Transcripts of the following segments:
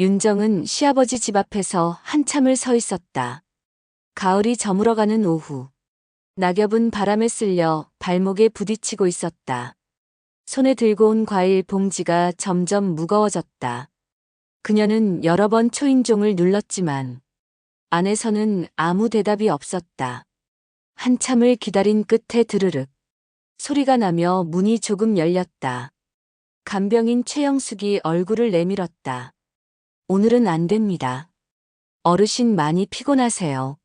윤정은 시아버지 집 앞에서 한참을 서 있었다. 가을이 저물어가는 오후. 낙엽은 바람에 쓸려 발목에 부딪히고 있었다. 손에 들고 온 과일 봉지가 점점 무거워졌다. 그녀는 여러 번 초인종을 눌렀지만 안에서는 아무 대답이 없었다. 한참을 기다린 끝에 드르륵 소리가 나며 문이 조금 열렸다. 간병인 최영숙이 얼굴을 내밀었다. 오늘은 안 됩니다. 어르신 많이 피곤하세요.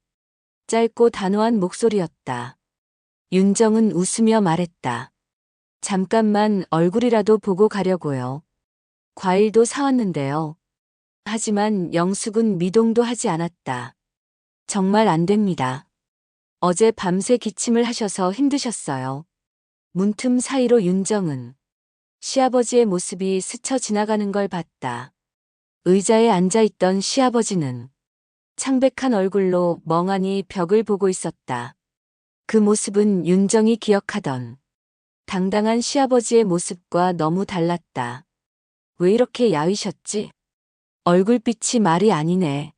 짧고 단호한 목소리였다. 윤정은 웃으며 말했다. 잠깐만 얼굴이라도 보고 가려고요. 과일도 사왔는데요. 하지만 영숙은 미동도 하지 않았다. 정말 안 됩니다. 어제 밤새 기침을 하셔서 힘드셨어요. 문틈 사이로 윤정은 시아버지의 모습이 스쳐 지나가는 걸 봤다. 의자에 앉아있던 시아버지는 창백한 얼굴로 멍하니 벽을 보고 있었다. 그 모습은 윤정이 기억하던 당당한 시아버지의 모습과 너무 달랐다. 왜 이렇게 야위셨지? 얼굴빛이 말이 아니네.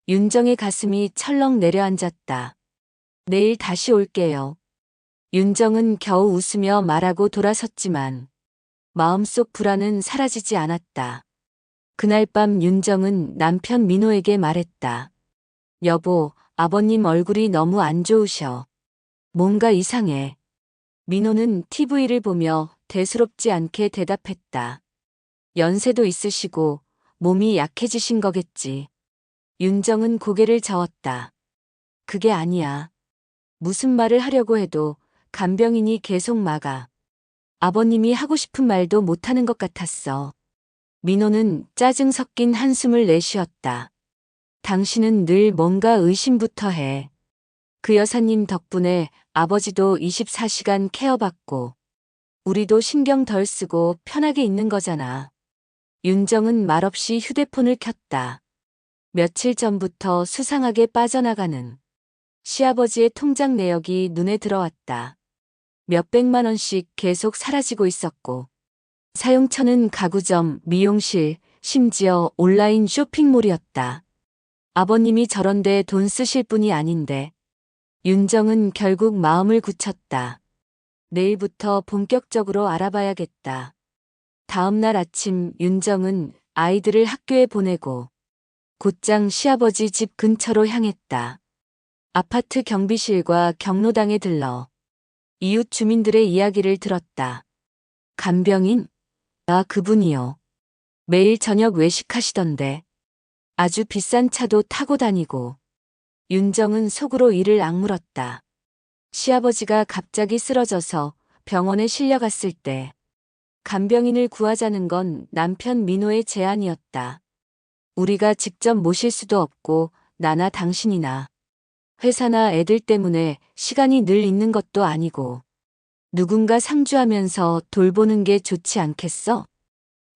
윤정의 가슴이 철렁 내려앉았다. 내일 다시 올게요. 윤정은 겨우 웃으며 말하고 돌아섰지만 마음속 불안은 사라지지 않았다. 그날 밤 윤정은 남편 민호에게 말했다. 여보, 아버님 얼굴이 너무 안 좋으셔. 뭔가 이상해. 민호는 TV를 보며 대수롭지 않게 대답했다. 연세도 있으시고 몸이 약해지신 거겠지. 윤정은 고개를 저었다. 그게 아니야. 무슨 말을 하려고 해도 간병인이 계속 막아. 아버님이 하고 싶은 말도 못하는 것 같았어. 민호는 짜증 섞인 한숨을 내쉬었다. 당신은 늘 뭔가 의심부터 해. 그 여사님 덕분에 아버지도 24시간 케어받고 우리도 신경 덜 쓰고 편하게 있는 거잖아. 윤정은 말없이 휴대폰을 켰다. 며칠 전부터 수상하게 빠져나가는 시아버지의 통장 내역이 눈에 들어왔다. 몇백만 원씩 계속 사라지고 있었고 사용처는 가구점, 미용실, 심지어 온라인 쇼핑몰이었다. 아버님이 저런데 돈 쓰실 분이 아닌데. 윤정은 결국 마음을 굳혔다. 내일부터 본격적으로 알아봐야겠다. 다음 날 아침 윤정은 아이들을 학교에 보내고 곧장 시아버지 집 근처로 향했다. 아파트 경비실과 경로당에 들러 이웃 주민들의 이야기를 들었다. 간병인? 아, 그분이요. 매일 저녁 외식하시던데. 아주 비싼 차도 타고 다니고. 윤정은 속으로 이를 악물었다. 시아버지가 갑자기 쓰러져서 병원에 실려갔을 때 간병인을 구하자는 건 남편 민호의 제안이었다. 우리가 직접 모실 수도 없고 나나 당신이나 회사나 애들 때문에 시간이 늘 있는 것도 아니고 누군가 상주하면서 돌보는 게 좋지 않겠어?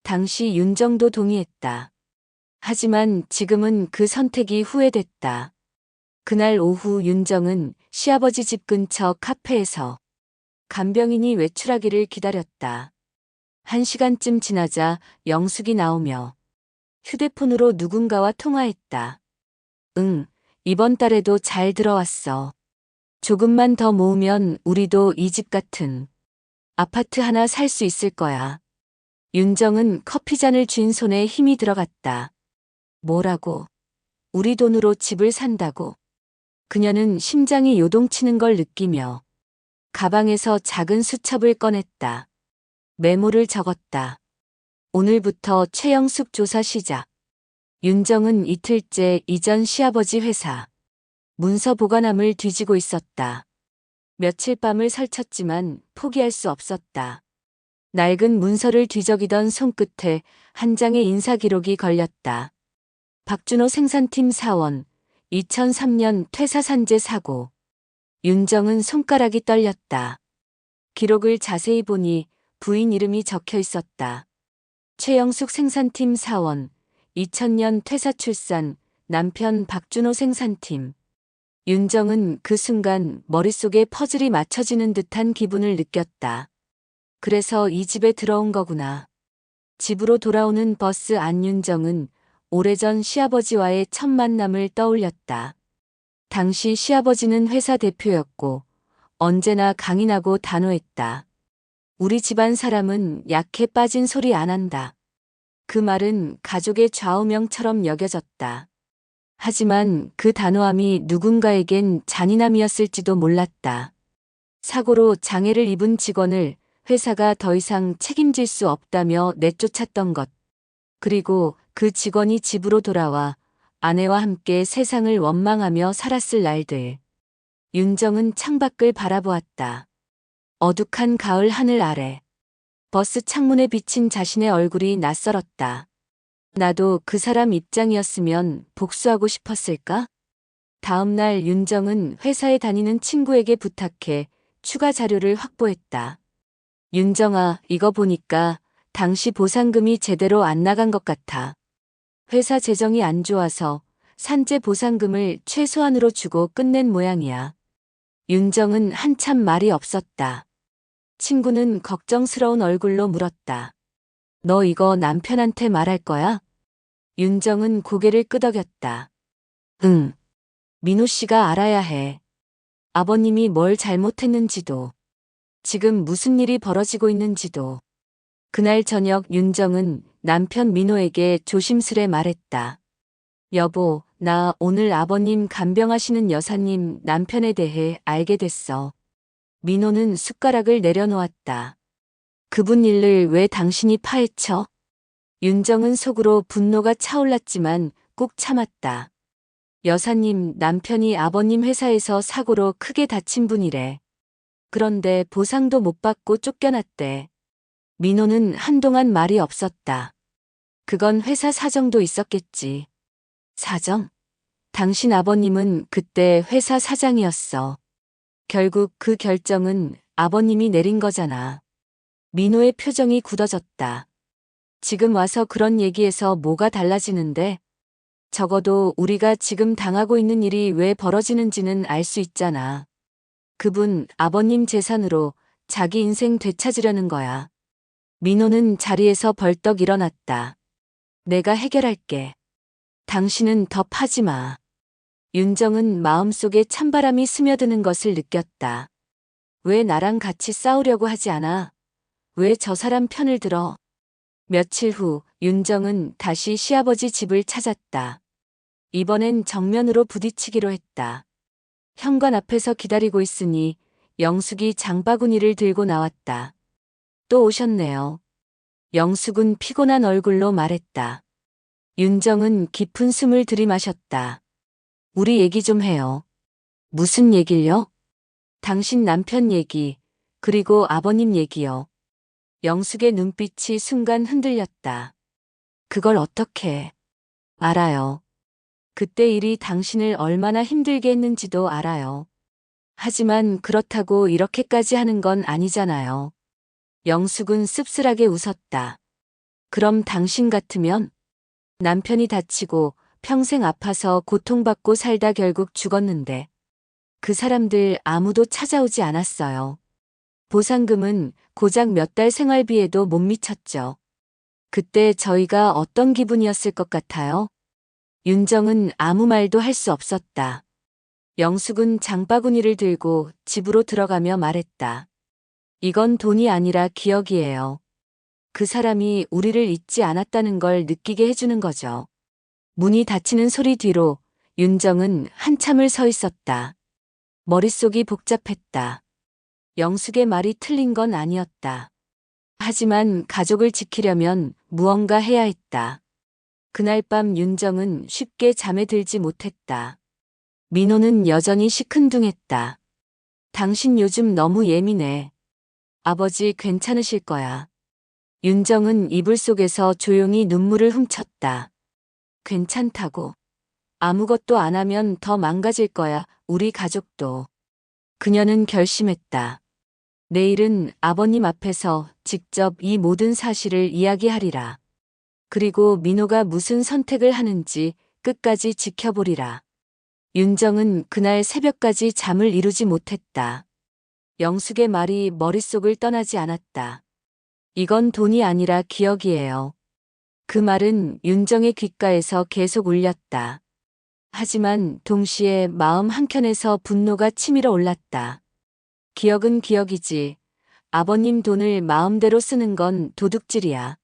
당시 윤정도 동의했다. 하지만 지금은 그 선택이 후회됐다. 그날 오후 윤정은 시아버지 집 근처 카페에서 간병인이 외출하기를 기다렸다. 1시간쯤 지나자 영숙이 나오며 휴대폰으로 누군가와 통화했다. 응, 이번 달에도 잘 들어왔어. 조금만 더 모으면 우리도 이 집 같은 아파트 하나 살 수 있을 거야. 윤정은 커피잔을 쥔 손에 힘이 들어갔다. 뭐라고? 우리 돈으로 집을 산다고? 그녀는 심장이 요동치는 걸 느끼며 가방에서 작은 수첩을 꺼냈다. 메모를 적었다. 오늘부터 최영숙 조사 시작. 윤정은 이틀째 이전 시아버지 회사 문서 보관함을 뒤지고 있었다. 며칠 밤을 설쳤지만 포기할 수 없었다. 낡은 문서를 뒤적이던 손끝에 한 장의 인사 기록이 걸렸다. 박준호 생산팀 사원, 2003년 퇴사 산재 사고. 윤정은 손가락이 떨렸다. 기록을 자세히 보니 부인 이름이 적혀 있었다. 최영숙 생산팀 사원, 2000년 퇴사 출산, 남편 박준호 생산팀. 윤정은 그 순간 머릿속에 퍼즐이 맞춰지는 듯한 기분을 느꼈다. 그래서 이 집에 들어온 거구나. 집으로 돌아오는 버스 안 윤정은 오래전 시아버지와의 첫 만남을 떠올렸다. 당시 시아버지는 회사 대표였고 언제나 강인하고 단호했다. 우리 집안 사람은 약해 빠진 소리 안 한다. 그 말은 가족의 좌우명처럼 여겨졌다. 하지만 그 단호함이 누군가에겐 잔인함이었을지도 몰랐다. 사고로 장애를 입은 직원을 회사가 더 이상 책임질 수 없다며 내쫓았던 것. 그리고 그 직원이 집으로 돌아와 아내와 함께 세상을 원망하며 살았을 날들. 윤정은 창밖을 바라보았다. 어둑한 가을 하늘 아래. 버스 창문에 비친 자신의 얼굴이 낯설었다. 나도 그 사람 입장이었으면 복수하고 싶었을까? 다음 날 윤정은 회사에 다니는 친구에게 부탁해 추가 자료를 확보했다. 윤정아, 이거 보니까 당시 보상금이 제대로 안 나간 것 같아. 회사 재정이 안 좋아서 산재 보상금을 최소한으로 주고 끝낸 모양이야. 윤정은 한참 말이 없었다. 친구는 걱정스러운 얼굴로 물었다. 너 이거 남편한테 말할 거야? 윤정은 고개를 끄덕였다. 응. 민호 씨가 알아야 해. 아버님이 뭘 잘못했는지도, 지금 무슨 일이 벌어지고 있는지도. 그날 저녁 윤정은 남편 민호에게 조심스레 말했다. 여보, 나 오늘 아버님 간병하시는 여사님 남편에 대해 알게 됐어. 민호는 숟가락을 내려놓았다. 그분 일을 왜 당신이 파헤쳐? 윤정은 속으로 분노가 차올랐지만 꾹 참았다. 여사님 남편이 아버님 회사에서 사고로 크게 다친 분이래. 그런데 보상도 못 받고 쫓겨났대. 민호는 한동안 말이 없었다. 그건 회사 사정도 있었겠지. 사정? 당신 아버님은 그때 회사 사장이었어. 결국 그 결정은 아버님이 내린 거잖아. 민호의 표정이 굳어졌다. 지금 와서 그런 얘기에서 뭐가 달라지는데? 적어도 우리가 지금 당하고 있는 일이 왜 벌어지는지는 알 수 있잖아. 그분 아버님 재산으로 자기 인생 되찾으려는 거야. 민호는 자리에서 벌떡 일어났다. 내가 해결할게. 당신은 더 파지 마. 윤정은 마음속에 찬바람이 스며드는 것을 느꼈다. 왜 나랑 같이 싸우려고 하지 않아? 왜 저 사람 편을 들어? 며칠 후 윤정은 다시 시아버지 집을 찾았다. 이번엔 정면으로 부딪히기로 했다. 현관 앞에서 기다리고 있으니 영숙이 장바구니를 들고 나왔다. 또 오셨네요. 영숙은 피곤한 얼굴로 말했다. 윤정은 깊은 숨을 들이마셨다. 우리 얘기 좀 해요. 무슨 얘길요? 당신 남편 얘기, 그리고 아버님 얘기요. 영숙의 눈빛이 순간 흔들렸다. 그걸 어떻게 알아요? 그때 일이 당신을 얼마나 힘들게 했는지도 알아요. 하지만 그렇다고 이렇게까지 하는 건 아니잖아요. 영숙은 씁쓸하게 웃었다. 그럼 당신 같으면? 남편이 다치고 평생 아파서 고통받고 살다 결국 죽었는데 그 사람들 아무도 찾아오지 않았어요. 보상금은 고작 몇 달 생활비에도 못 미쳤죠. 그때 저희가 어떤 기분이었을 것 같아요? 윤정은 아무 말도 할 수 없었다. 영숙은 장바구니를 들고 집으로 들어가며 말했다. 이건 돈이 아니라 기억이에요. 그 사람이 우리를 잊지 않았다는 걸 느끼게 해주는 거죠. 문이 닫히는 소리 뒤로 윤정은 한참을 서 있었다. 머릿속이 복잡했다. 영숙의 말이 틀린 건 아니었다. 하지만 가족을 지키려면 무언가 해야 했다. 그날 밤 윤정은 쉽게 잠에 들지 못했다. 민호는 여전히 시큰둥했다. 당신 요즘 너무 예민해. 아버지 괜찮으실 거야. 윤정은 이불 속에서 조용히 눈물을 훔쳤다. 괜찮다고. 아무것도 안 하면 더 망가질 거야, 우리 가족도. 그녀는 결심했다. 내일은 아버님 앞에서 직접 이 모든 사실을 이야기하리라. 그리고 민호가 무슨 선택을 하는지 끝까지 지켜보리라. 윤정은 그날 새벽까지 잠을 이루지 못했다. 영숙의 말이 머릿속을 떠나지 않았다. 이건 돈이 아니라 기억이에요. 그 말은 윤정의 귓가에서 계속 울렸다. 하지만 동시에 마음 한켠에서 분노가 치밀어 올랐다. 기억은 기억이지. 아버님 돈을 마음대로 쓰는 건 도둑질이야.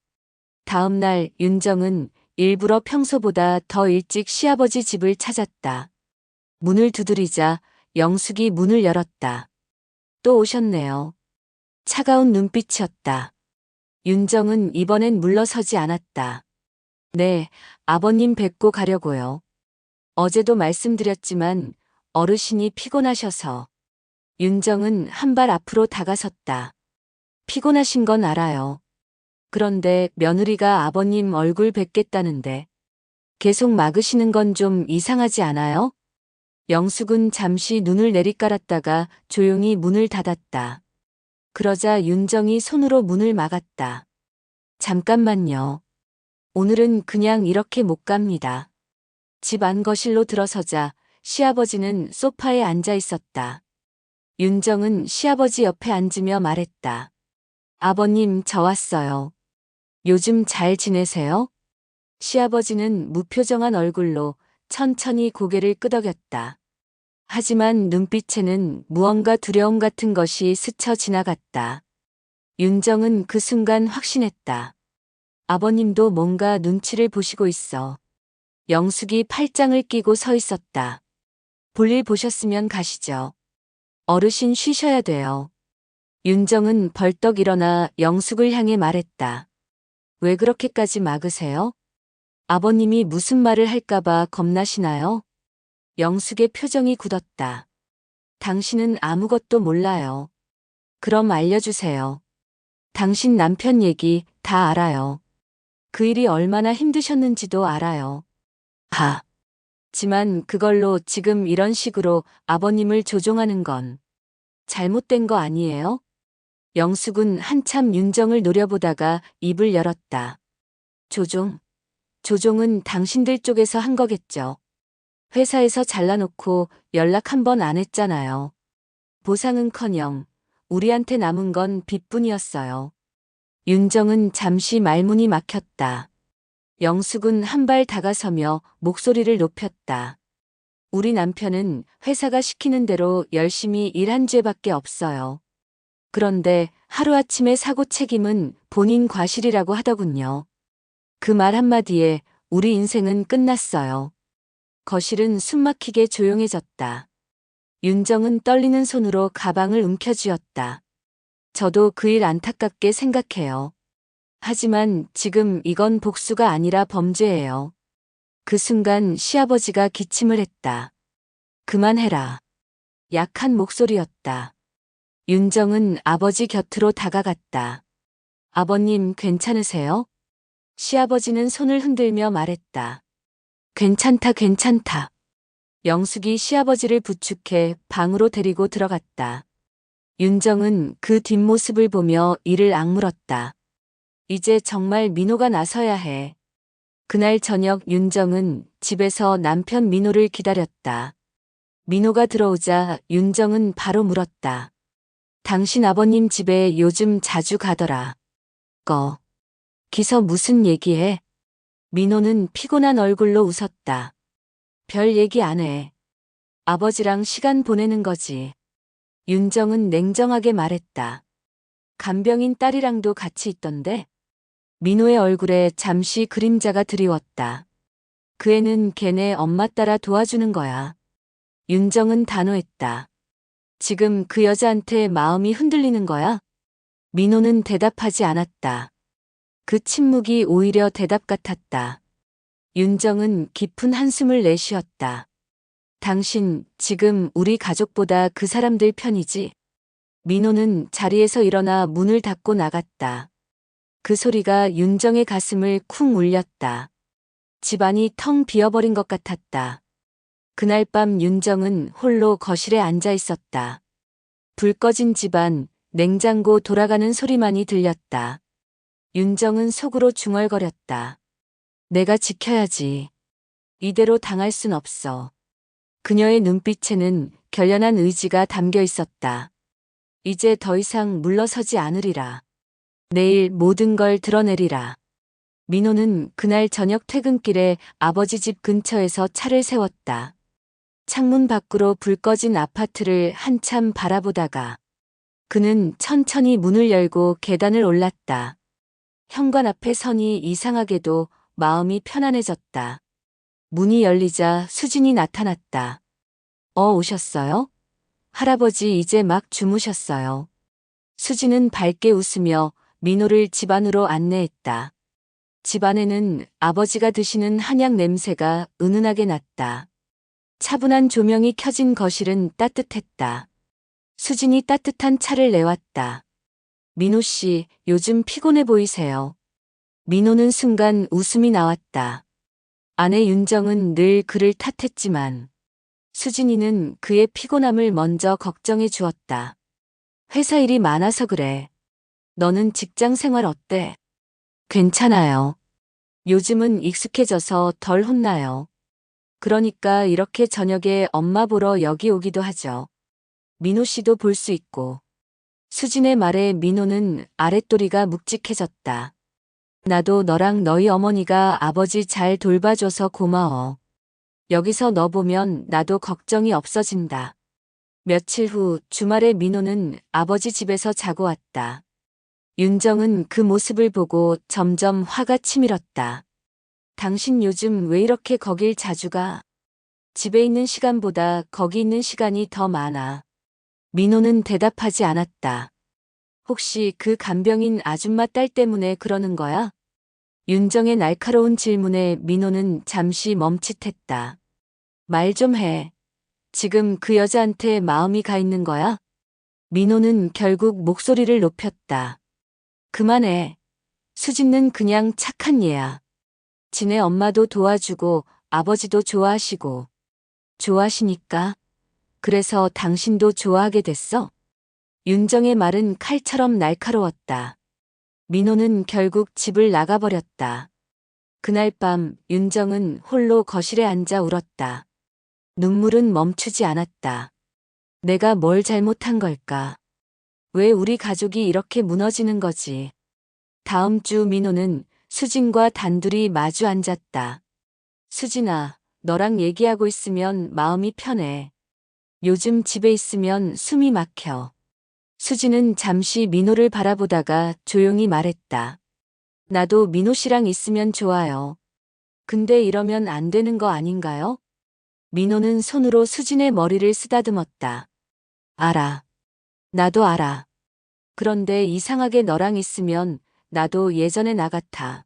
다음 날 윤정은 일부러 평소보다 더 일찍 시아버지 집을 찾았다. 문을 두드리자 영숙이 문을 열었다. 또 오셨네요. 차가운 눈빛이었다. 윤정은 이번엔 물러서지 않았다. 네, 아버님 뵙고 가려고요. 어제도 말씀드렸지만 어르신이 피곤하셔서. 윤정은 한 발 앞으로 다가섰다. 피곤하신 건 알아요. 그런데 며느리가 아버님 얼굴 뵙겠다는데 계속 막으시는 건 좀 이상하지 않아요? 영숙은 잠시 눈을 내리깔았다가 조용히 문을 닫았다. 그러자 윤정이 손으로 문을 막았다. 잠깐만요. 오늘은 그냥 이렇게 못 갑니다. 집 안 거실로 들어서자 시아버지는 소파에 앉아 있었다. 윤정은 시아버지 옆에 앉으며 말했다. 아버님, 저 왔어요. 요즘 잘 지내세요? 시아버지는 무표정한 얼굴로 천천히 고개를 끄덕였다. 하지만 눈빛에는 무언가 두려움 같은 것이 스쳐 지나갔다. 윤정은 그 순간 확신했다. 아버님도 뭔가 눈치를 보시고 있어. 영숙이 팔짱을 끼고 서 있었다. 볼일 보셨으면 가시죠. 어르신 쉬셔야 돼요. 윤정은 벌떡 일어나 영숙을 향해 말했다. 왜 그렇게까지 막으세요? 아버님이 무슨 말을 할까봐 겁나시나요? 영숙의 표정이 굳었다. 당신은 아무것도 몰라요. 그럼 알려주세요. 당신 남편 얘기 다 알아요. 그 일이 얼마나 힘드셨는지도 알아요. 하지만 그걸로 지금 이런 식으로 아버님을 조종하는 건 잘못된 거 아니에요? 영숙은 한참 윤정을 노려보다가 입을 열었다. 조종은 당신들 쪽에서 한 거겠죠. 회사에서 잘라놓고 연락 한 번 안 했잖아요. 보상은커녕 우리한테 남은 건 빚뿐이었어요. 윤정은 잠시 말문이 막혔다. 영숙은 한 발 다가서며 목소리를 높였다. 우리 남편은 회사가 시키는 대로 열심히 일한 죄밖에 없어요. 그런데 하루아침에 사고 책임은 본인 과실이라고 하더군요. 그 말 한마디에 우리 인생은 끝났어요. 거실은 숨막히게 조용해졌다. 윤정은 떨리는 손으로 가방을 움켜쥐었다. 저도 그 일 안타깝게 생각해요. 하지만 지금 이건 복수가 아니라 범죄예요. 그 순간 시아버지가 기침을 했다. 그만해라. 약한 목소리였다. 윤정은 아버지 곁으로 다가갔다. 아버님 괜찮으세요? 시아버지는 손을 흔들며 말했다. 괜찮다. 영숙이 시아버지를 부축해 방으로 데리고 들어갔다. 윤정은 그 뒷모습을 보며 이를 악물었다. 이제 정말 민호가 나서야 해. 그날 저녁 윤정은 집에서 남편 민호를 기다렸다. 민호가 들어오자 윤정은 바로 물었다. 당신 아버님 집에 요즘 자주 가더라. 기서 무슨 얘기해? 민호는 피곤한 얼굴로 웃었다. 별 얘기 안 해. 아버지랑 시간 보내는 거지. 윤정은 냉정하게 말했다. 간병인 딸이랑도 같이 있던데? 민호의 얼굴에 잠시 그림자가 드리웠다. 그 애는 걔네 엄마 따라 도와주는 거야. 윤정은 단호했다. 지금 그 여자한테 마음이 흔들리는 거야? 민호는 대답하지 않았다. 그 침묵이 오히려 대답 같았다. 윤정은 깊은 한숨을 내쉬었다. 당신 지금 우리 가족보다 그 사람들 편이지? 민호는 자리에서 일어나 문을 닫고 나갔다. 그 소리가 윤정의 가슴을 쿵 울렸다. 집안이 텅 비어버린 것 같았다. 그날 밤 윤정은 홀로 거실에 앉아 있었다. 불 꺼진 집안, 냉장고 돌아가는 소리만이 들렸다. 윤정은 속으로 중얼거렸다. 내가 지켜야지. 이대로 당할 순 없어. 그녀의 눈빛에는 결연한 의지가 담겨 있었다. 이제 더 이상 물러서지 않으리라. 내일 모든 걸 드러내리라. 민호는 그날 저녁 퇴근길에 아버지 집 근처에서 차를 세웠다. 창문 밖으로 불 꺼진 아파트를 한참 바라보다가 그는 천천히 문을 열고 계단을 올랐다. 현관 앞에 서니 이상하게도 마음이 편안해졌다. 문이 열리자 수진이 나타났다. 오셨어요? 할아버지 이제 막 주무셨어요. 수진은 밝게 웃으며 민호를 집 안으로 안내했다. 집 안에는 아버지가 드시는 한약 냄새가 은은하게 났다. 차분한 조명이 켜진 거실은 따뜻했다. 수진이 따뜻한 차를 내왔다. 민호 씨, 요즘 피곤해 보이세요. 민호는 순간 웃음이 나왔다. 아내 윤정은 늘 그를 탓했지만 수진이는 그의 피곤함을 먼저 걱정해 주었다. 회사 일이 많아서 그래. 너는 직장 생활 어때? 괜찮아요. 요즘은 익숙해져서 덜 혼나요. 그러니까 이렇게 저녁에 엄마 보러 여기 오기도 하죠. 민호 씨도 볼 수 있고. 수진의 말에 민호는 아랫도리가 묵직해졌다. 나도 너랑 너희 어머니가 아버지 잘 돌봐줘서 고마워. 여기서 너 보면 나도 걱정이 없어진다. 며칠 후 주말에 민호는 아버지 집에서 자고 왔다. 윤정은 그 모습을 보고 점점 화가 치밀었다. 당신 요즘 왜 이렇게 거길 자주 가? 집에 있는 시간보다 거기 있는 시간이 더 많아. 민호는 대답하지 않았다. 혹시 그 간병인 아줌마 딸 때문에 그러는 거야? 윤정의 날카로운 질문에 민호는 잠시 멈칫했다. 말 좀 해. 지금 그 여자한테 마음이 가 있는 거야? 민호는 결국 목소리를 높였다. 그만해. 수진은 그냥 착한 얘야. 지네 엄마도 도와주고 아버지도 좋아하시고. 좋아하시니까? 그래서 당신도 좋아하게 됐어? 윤정의 말은 칼처럼 날카로웠다. 민호는 결국 집을 나가버렸다. 그날 밤 윤정은 홀로 거실에 앉아 울었다. 눈물은 멈추지 않았다. 내가 뭘 잘못한 걸까? 왜 우리 가족이 이렇게 무너지는 거지? 다음 주 민호는 수진과 단둘이 마주 앉았다. 수진아, 너랑 얘기하고 있으면 마음이 편해. 요즘 집에 있으면 숨이 막혀. 수진은 잠시 민호를 바라보다가 조용히 말했다. 나도 민호 씨랑 있으면 좋아요. 근데 이러면 안 되는 거 아닌가요? 민호는 손으로 수진의 머리를 쓰다듬었다. 알아. 나도 알아. 그런데 이상하게 너랑 있으면 나도 예전에 나 같아.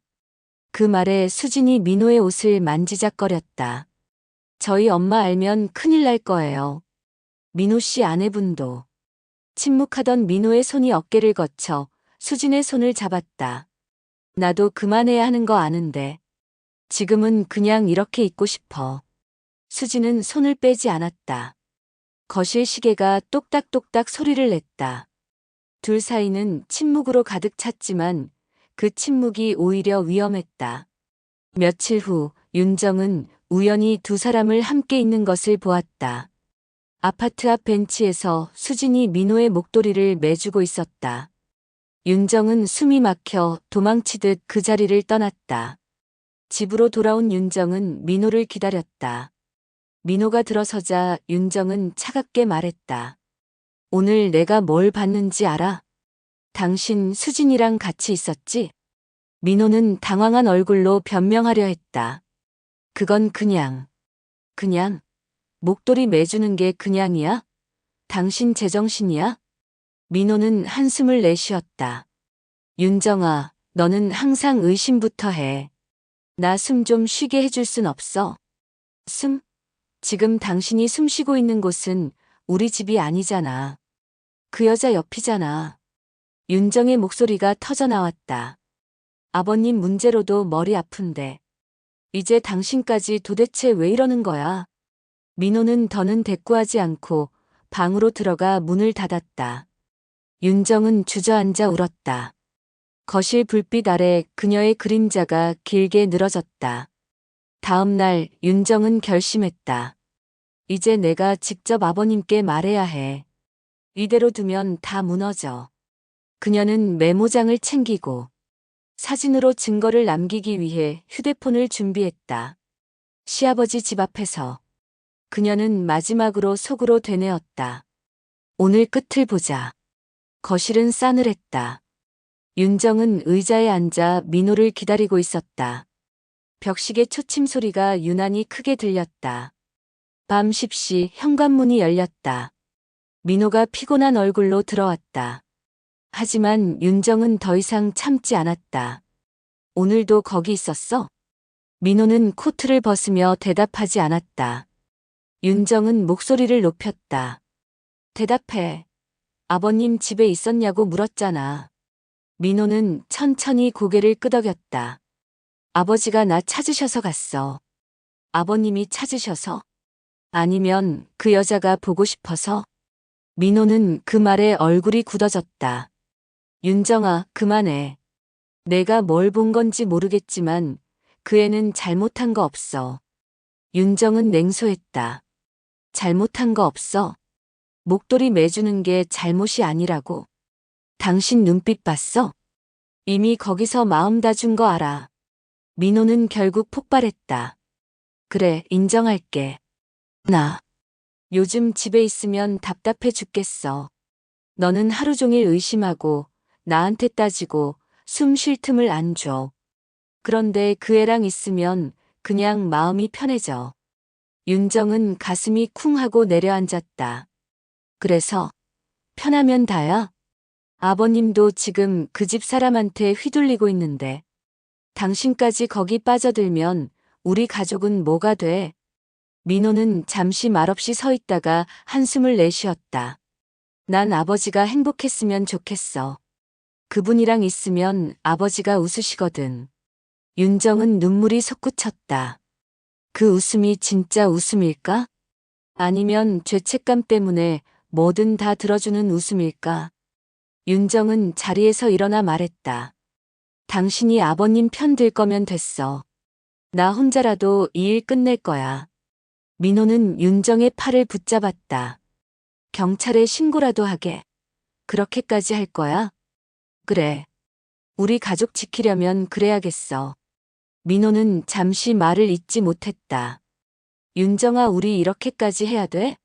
그 말에 수진이 민호의 옷을 만지작거렸다. 저희 엄마 알면 큰일 날 거예요. 민호 씨 아내분도. 침묵하던 민호의 손이 어깨를 거쳐 수진의 손을 잡았다. 나도 그만해야 하는 거 아는데. 지금은 그냥 이렇게 있고 싶어. 수진은 손을 빼지 않았다. 거실 시계가 똑딱똑딱 소리를 냈다. 둘 사이는 침묵으로 가득 찼지만 그 침묵이 오히려 위험했다. 며칠 후 윤정은 우연히 두 사람을 함께 있는 것을 보았다. 아파트 앞 벤치에서 수진이 민호의 목도리를 매주고 있었다. 윤정은 숨이 막혀 도망치듯 그 자리를 떠났다. 집으로 돌아온 윤정은 민호를 기다렸다. 민호가 들어서자 윤정은 차갑게 말했다. 오늘 내가 뭘 봤는지 알아? 당신 수진이랑 같이 있었지? 민호는 당황한 얼굴로 변명하려 했다. 그건 그냥. 목도리 매주는 게 그냥이야? 당신 제정신이야? 민호는 한숨을 내쉬었다. 윤정아, 너는 항상 의심부터 해. 나 숨 좀 쉬게 해줄 순 없어? 숨? 지금 당신이 숨 쉬고 있는 곳은 우리 집이 아니잖아. 그 여자 옆이잖아. 윤정의 목소리가 터져 나왔다. 아버님 문제로도 머리 아픈데. 이제 당신까지 도대체 왜 이러는 거야? 민호는 더는 대꾸하지 않고 방으로 들어가 문을 닫았다. 윤정은 주저앉아 울었다. 거실 불빛 아래 그녀의 그림자가 길게 늘어졌다. 다음 날 윤정은 결심했다. 이제 내가 직접 아버님께 말해야 해. 이대로 두면 다 무너져. 그녀는 메모장을 챙기고 사진으로 증거를 남기기 위해 휴대폰을 준비했다. 시아버지 집 앞에서 그녀는 마지막으로 속으로 되뇌었다. 오늘 끝을 보자. 거실은 싸늘했다. 윤정은 의자에 앉아 민호를 기다리고 있었다. 벽시계 초침 소리가 유난히 크게 들렸다. 밤 10시 현관문이 열렸다. 민호가 피곤한 얼굴로 들어왔다. 하지만 윤정은 더 이상 참지 않았다. 오늘도 거기 있었어? 민호는 코트를 벗으며 대답하지 않았다. 윤정은 목소리를 높였다. 대답해. 아버님 집에 있었냐고 물었잖아. 민호는 천천히 고개를 끄덕였다. 아버지가 나 찾으셔서 갔어. 아버님이 찾으셔서? 아니면 그 여자가 보고 싶어서? 민호는 그 말에 얼굴이 굳어졌다. 윤정아, 그만해. 내가 뭘 본 건지 모르겠지만 그 애는 잘못한 거 없어. 윤정은 냉소했다. 잘못한 거 없어? 목도리 매주는 게 잘못이 아니라고. 당신 눈빛 봤어? 이미 거기서 마음 다 준 거 알아. 민호는 결국 폭발했다. 그래, 인정할게. 나 요즘 집에 있으면 답답해 죽겠어. 너는 하루 종일 의심하고 나한테 따지고 숨 쉴 틈을 안 줘. 그런데 그 애랑 있으면 그냥 마음이 편해져. 윤정은 가슴이 쿵 하고 내려앉았다. 그래서 편하면 다야? 아버님도 지금 그 집 사람한테 휘둘리고 있는데 당신까지 거기 빠져들면 우리 가족은 뭐가 돼? 민호는 잠시 말없이 서 있다가 한숨을 내쉬었다. 난 아버지가 행복했으면 좋겠어. 그분이랑 있으면 아버지가 웃으시거든. 윤정은 눈물이 솟구쳤다. 그 웃음이 진짜 웃음일까? 아니면 죄책감 때문에 뭐든 다 들어주는 웃음일까? 윤정은 자리에서 일어나 말했다. 당신이 아버님 편 들 거면 됐어. 나 혼자라도 이 일 끝낼 거야. 민호는 윤정의 팔을 붙잡았다. 경찰에 신고라도 하게. 그렇게까지 할 거야? 그래. 우리 가족 지키려면 그래야겠어. 민호는 잠시 말을 잇지 못했다. 윤정아, 우리 이렇게까지 해야 돼?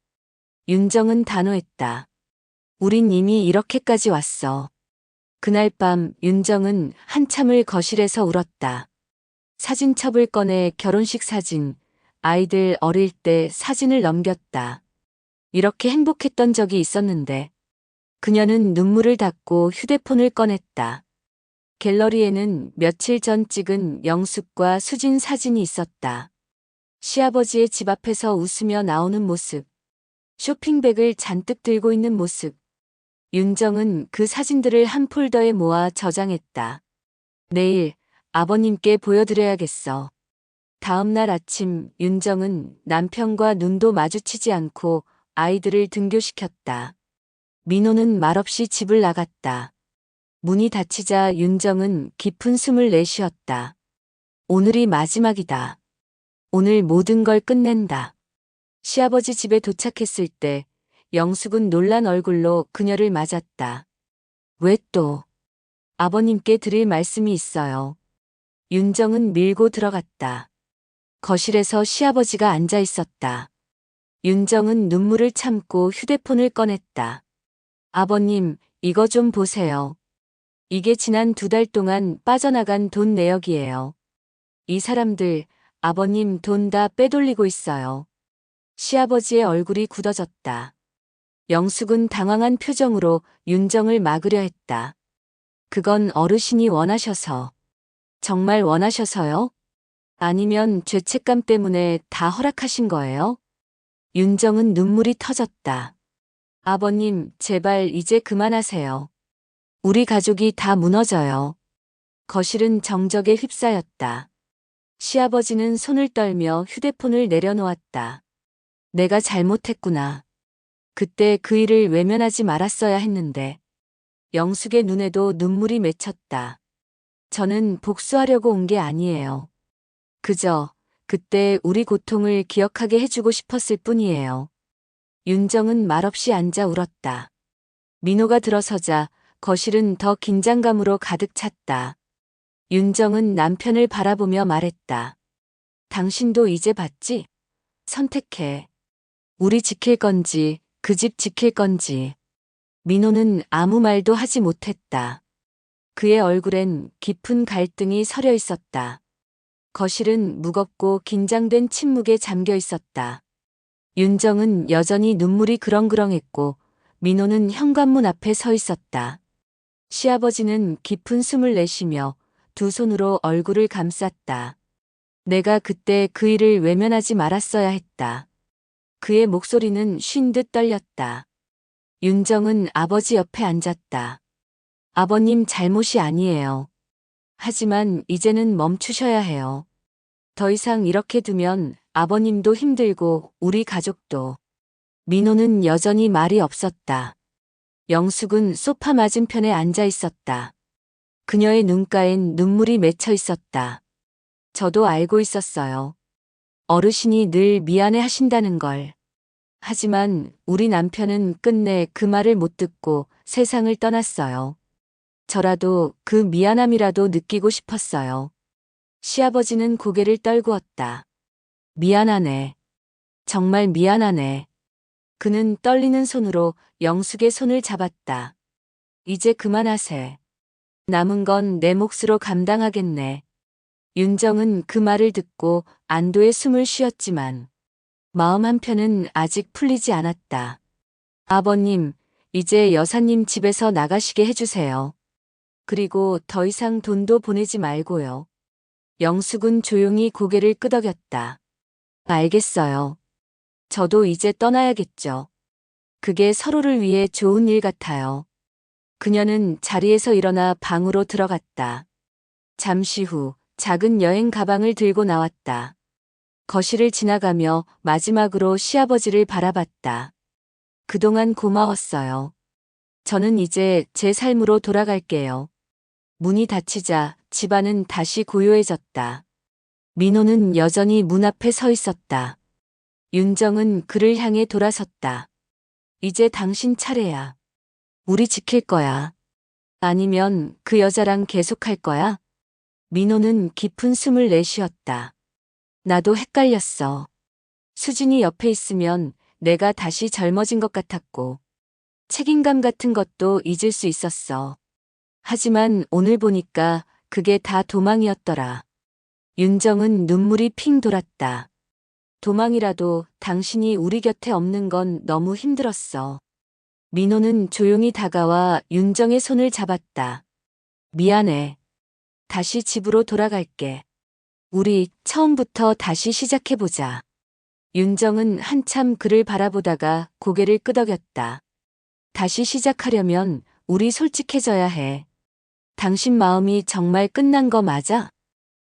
윤정은 단호했다. 우린 이미 이렇게까지 왔어. 그날 밤 윤정은 한참을 거실에서 울었다. 사진첩을 꺼내 결혼식 사진, 아이들 어릴 때 사진을 넘겼다. 이렇게 행복했던 적이 있었는데. 그녀는 눈물을 닦고 휴대폰을 꺼냈다. 갤러리에는 며칠 전 찍은 영숙과 수진 사진이 있었다. 시아버지의 집 앞에서 웃으며 나오는 모습, 쇼핑백을 잔뜩 들고 있는 모습. 윤정은 그 사진들을 한 폴더에 모아 저장했다. 내일 아버님께 보여드려야겠어. 다음 날 아침 윤정은 남편과 눈도 마주치지 않고 아이들을 등교시켰다. 민호는 말없이 집을 나갔다. 문이 닫히자 윤정은 깊은 숨을 내쉬었다. 오늘이 마지막이다. 오늘 모든 걸 끝낸다. 시아버지 집에 도착했을 때 영숙은 놀란 얼굴로 그녀를 맞았다. 왜 또? 아버님께 드릴 말씀이 있어요. 윤정은 밀고 들어갔다. 거실에서 시아버지가 앉아 있었다. 윤정은 눈물을 참고 휴대폰을 꺼냈다. 아버님, 이거 좀 보세요. 이게 지난 2달 동안 빠져나간 돈 내역이에요. 이 사람들 아버님 돈 다 빼돌리고 있어요. 시아버지의 얼굴이 굳어졌다. 영숙은 당황한 표정으로 윤정을 막으려 했다. 그건 어르신이 원하셔서. 정말 원하셔서요? 아니면 죄책감 때문에 다 허락하신 거예요? 윤정은 눈물이 터졌다. 아버님, 제발 이제 그만하세요. 우리 가족이 다 무너져요. 거실은 정적에 휩싸였다. 시아버지는 손을 떨며 휴대폰을 내려놓았다. 내가 잘못했구나. 그때 그 일을 외면하지 말았어야 했는데. 영숙의 눈에도 눈물이 맺혔다. 저는 복수하려고 온 게 아니에요. 그저 그때 우리 고통을 기억하게 해주고 싶었을 뿐이에요. 윤정은 말없이 앉아 울었다. 민호가 들어서자 거실은 더 긴장감으로 가득 찼다. 윤정은 남편을 바라보며 말했다. 당신도 이제 봤지? 선택해. 우리 지킬 건지, 그 집 지킬 건지. 민호는 아무 말도 하지 못했다. 그의 얼굴엔 깊은 갈등이 서려 있었다. 거실은 무겁고 긴장된 침묵에 잠겨 있었다. 윤정은 여전히 눈물이 그렁그렁했고 민호는 현관문 앞에 서 있었다. 시아버지는 깊은 숨을 내쉬며 두 손으로 얼굴을 감쌌다. 내가 그때 그 일을 외면하지 말았어야 했다. 그의 목소리는 쉰 듯 떨렸다. 윤정은 아버지 옆에 앉았다. 아버님 잘못이 아니에요. 하지만 이제는 멈추셔야 해요. 더 이상 이렇게 두면 아버님도 힘들고 우리 가족도. 민호는 여전히 말이 없었다. 영숙은 소파 맞은편에 앉아 있었다. 그녀의 눈가엔 눈물이 맺혀 있었다. 저도 알고 있었어요. 어르신이 늘 미안해 하신다는 걸. 하지만 우리 남편은 끝내 그 말을 못 듣고 세상을 떠났어요. 저라도 그 미안함이라도 느끼고 싶었어요. 시아버지는 고개를 떨구었다. 미안하네. 정말 미안하네. 그는 떨리는 손으로 영숙의 손을 잡았다. 이제 그만하세. 남은 건 내 몫으로 감당하겠네. 윤정은 그 말을 듣고 안도의 숨을 쉬었지만 마음 한편은 아직 풀리지 않았다. 아버님, 이제 여사님 집에서 나가시게 해주세요. 그리고 더 이상 돈도 보내지 말고요. 영숙은 조용히 고개를 끄덕였다. 알겠어요. 저도 이제 떠나야겠죠. 그게 서로를 위해 좋은 일 같아요. 그녀는 자리에서 일어나 방으로 들어갔다. 잠시 후 작은 여행 가방을 들고 나왔다. 거실을 지나가며 마지막으로 시아버지를 바라봤다. 그동안 고마웠어요. 저는 이제 제 삶으로 돌아갈게요. 문이 닫히자 집안은 다시 고요해졌다. 민호는 여전히 문 앞에 서 있었다. 윤정은 그를 향해 돌아섰다. 이제 당신 차례야. 우리 지킬 거야. 아니면 그 여자랑 계속할 거야? 민호는 깊은 숨을 내쉬었다. 나도 헷갈렸어. 수진이 옆에 있으면 내가 다시 젊어진 것 같았고, 책임감 같은 것도 잊을 수 있었어. 하지만 오늘 보니까 그게 다 도망이었더라. 윤정은 눈물이 핑 돌았다. 도망이라도 당신이 우리 곁에 없는 건 너무 힘들었어. 민호는 조용히 다가와 윤정의 손을 잡았다. 미안해. 다시 집으로 돌아갈게. 우리 처음부터 다시 시작해보자. 윤정은 한참 그를 바라보다가 고개를 끄덕였다. 다시 시작하려면 우리 솔직해져야 해. 당신 마음이 정말 끝난 거 맞아?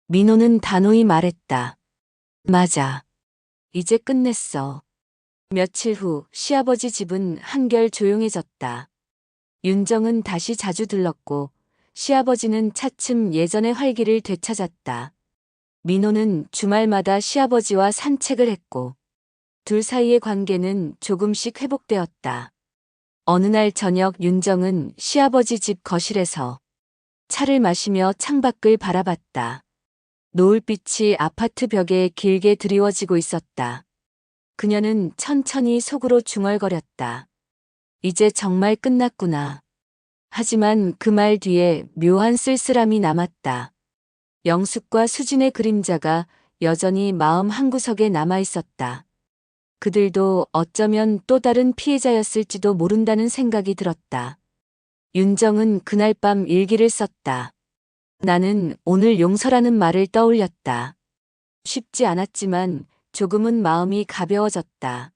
민호는 단호히 말했다. 맞아. 이제 끝냈어. 며칠 후 시아버지 집은 한결 조용해졌다. 윤정은 다시 자주 들렀고 시아버지는 차츰 예전의 활기를 되찾았다. 민호는 주말마다 시아버지와 산책을 했고 둘 사이의 관계는 조금씩 회복되었다. 어느 날 저녁 윤정은 시아버지 집 거실에서 차를 마시며 창밖을 바라봤다. 노을빛이 아파트 벽에 길게 드리워지고 있었다. 그녀는 천천히 속으로 중얼거렸다. 이제 정말 끝났구나. 하지만 그 말 뒤에 묘한 쓸쓸함이 남았다. 영숙과 수진의 그림자가 여전히 마음 한구석에 남아 있었다. 그들도 어쩌면 또 다른 피해자였을지도 모른다는 생각이 들었다. 윤정은 그날 밤 일기를 썼다. 나는 오늘 용서라는 말을 떠올렸다. 쉽지 않았지만 조금은 마음이 가벼워졌다.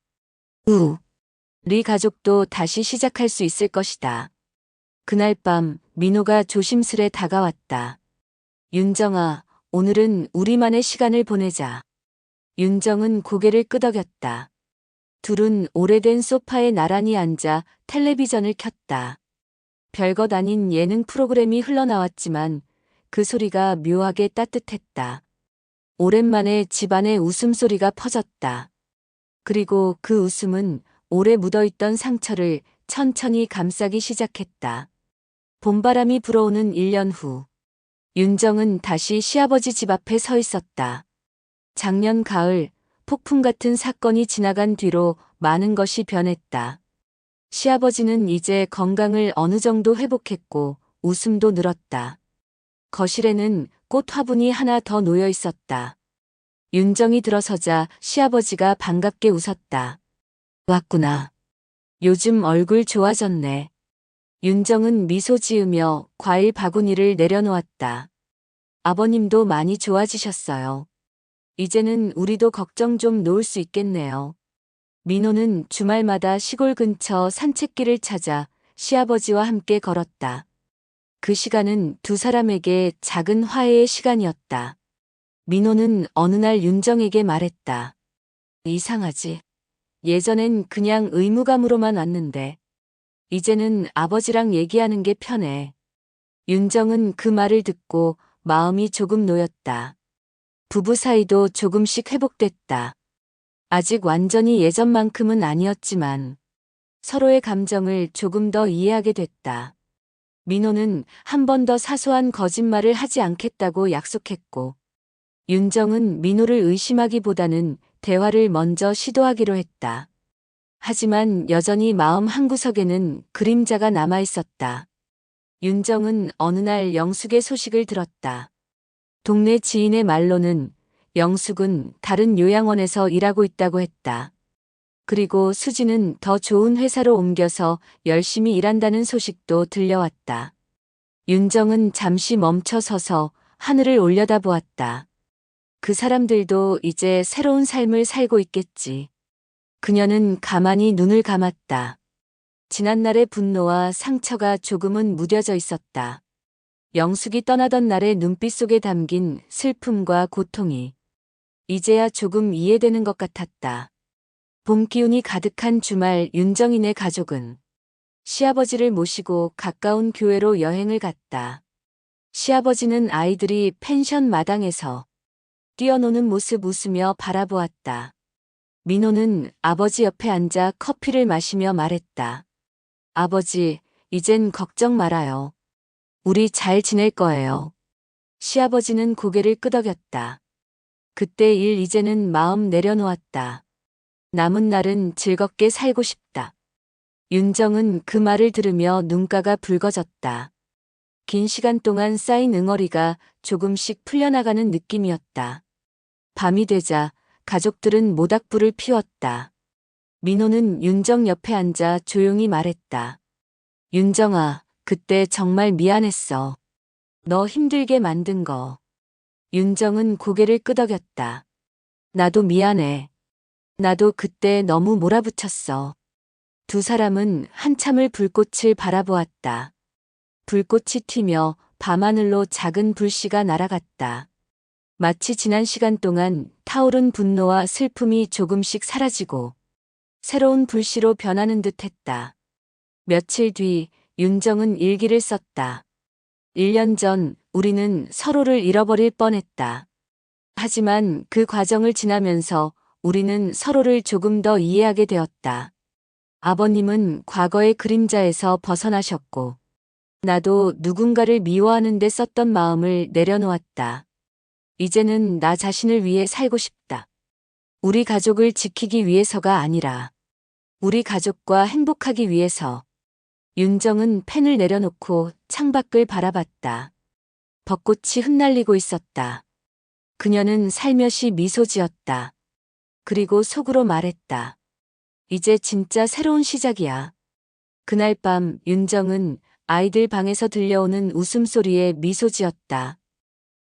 우리 가족도 다시 시작할 수 있을 것이다. 그날 밤 민호가 조심스레 다가왔다. 윤정아, 오늘은 우리만의 시간을 보내자. 윤정은 고개를 끄덕였다. 둘은 오래된 소파에 나란히 앉아 텔레비전을 켰다. 별것 아닌 예능 프로그램이 흘러나왔지만 그 소리가 묘하게 따뜻했다. 오랜만에 집안의 웃음소리가 퍼졌다. 그리고 그 웃음은 오래 묻어있던 상처를 천천히 감싸기 시작했다. 봄바람이 불어오는 1년 후. 윤정은 다시 시아버지 집 앞에 서 있었다. 작년 가을 폭풍 같은 사건이 지나간 뒤로 많은 것이 변했다. 시아버지는 이제 건강을 어느 정도 회복했고 웃음도 늘었다. 거실에는 꽃 화분이 하나 더 놓여 있었다. 윤정이 들어서자 시아버지가 반갑게 웃었다. 왔구나. 요즘 얼굴 좋아졌네. 윤정은 미소 지으며 과일 바구니를 내려놓았다. 아버님도 많이 좋아지셨어요. 이제는 우리도 걱정 좀 놓을 수 있겠네요. 민호는 주말마다 시골 근처 산책길을 찾아 시아버지와 함께 걸었다. 그 시간은 두 사람에게 작은 화해의 시간이었다. 민호는 어느 날 윤정에게 말했다. 이상하지? 예전엔 그냥 의무감으로만 왔는데 이제는 아버지랑 얘기하는 게 편해. 윤정은 그 말을 듣고 마음이 조금 놓였다. 부부 사이도 조금씩 회복됐다. 아직 완전히 예전만큼은 아니었지만 서로의 감정을 조금 더 이해하게 됐다. 민호는 한 번 더 사소한 거짓말을 하지 않겠다고 약속했고 윤정은 민호를 의심하기보다는 대화를 먼저 시도하기로 했다. 하지만 여전히 마음 한구석에는 그림자가 남아 있었다. 윤정은 어느 날 영숙의 소식을 들었다. 동네 지인의 말로는 영숙은 다른 요양원에서 일하고 있다고 했다. 그리고 수지는 더 좋은 회사로 옮겨서 열심히 일한다는 소식도 들려왔다. 윤정은 잠시 멈춰 서서 하늘을 올려다보았다. 그 사람들도 이제 새로운 삶을 살고 있겠지. 그녀는 가만히 눈을 감았다. 지난날의 분노와 상처가 조금은 무뎌져 있었다. 영숙이 떠나던 날의 눈빛 속에 담긴 슬픔과 고통이 이제야 조금 이해되는 것 같았다. 봄 기운이 가득한 주말 윤정인의 가족은 시아버지를 모시고 가까운 교회로 여행을 갔다. 시아버지는 아이들이 펜션 마당에서 뛰어노는 모습 웃으며 바라보았다. 민호는 아버지 옆에 앉아 커피를 마시며 말했다. 아버지, 이젠 걱정 말아요. 우리 잘 지낼 거예요. 시아버지는 고개를 끄덕였다. 그때 일 이제는 마음 내려놓았다. 남은 날은 즐겁게 살고 싶다. 윤정은 그 말을 들으며 눈가가 붉어졌다. 긴 시간 동안 쌓인 응어리가 조금씩 풀려나가는 느낌이었다. 밤이 되자 가족들은 모닥불을 피웠다. 민호는 윤정 옆에 앉아 조용히 말했다. 윤정아, 그때 정말 미안했어. 너 힘들게 만든 거. 윤정은 고개를 끄덕였다. 나도 미안해. 나도 그때 너무 몰아붙였어. 두 사람은 한참을 불꽃을 바라보았다. 불꽃이 튀며 밤하늘로 작은 불씨가 날아갔다. 마치 지난 시간 동안 타오른 분노와 슬픔이 조금씩 사라지고 새로운 불씨로 변하는 듯 했다. 며칠 뒤 윤정은 일기를 썼다. 1년 전 우리는 서로를 잃어버릴 뻔했다. 하지만 그 과정을 지나면서 우리는 서로를 조금 더 이해하게 되었다. 아버님은 과거의 그림자에서 벗어나셨고 나도 누군가를 미워하는 데 썼던 마음을 내려놓았다. 이제는 나 자신을 위해 살고 싶다. 우리 가족을 지키기 위해서가 아니라 우리 가족과 행복하기 위해서. 윤정은 펜을 내려놓고 창밖을 바라봤다. 벚꽃이 흩날리고 있었다. 그녀는 살며시 미소 지었다. 그리고 속으로 말했다. 이제 진짜 새로운 시작이야. 그날 밤 윤정은 아이들 방에서 들려오는 웃음소리에 미소 지었다.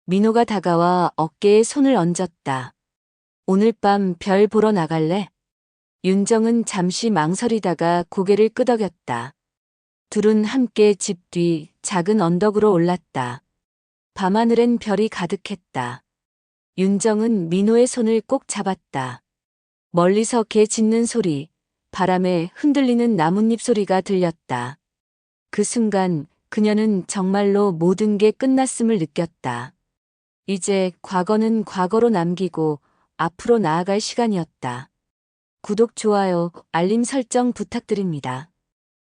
민호가 다가와 어깨에 손을 얹었다. 오늘 밤 별 보러 나갈래? 윤정은 잠시 망설이다가 고개를 끄덕였다. 둘은 함께 집 뒤 작은 언덕으로 올랐다. 밤하늘엔 별이 가득했다. 윤정은 민호의 손을 꼭 잡았다. 멀리서 개 짖는 소리, 바람에 흔들리는 나뭇잎 소리가 들렸다. 그 순간 그녀는 정말로 모든 게 끝났음을 느꼈다. 이제 과거는 과거로 남기고 앞으로 나아갈 시간이었다. 구독, 좋아요, 알림 설정 부탁드립니다.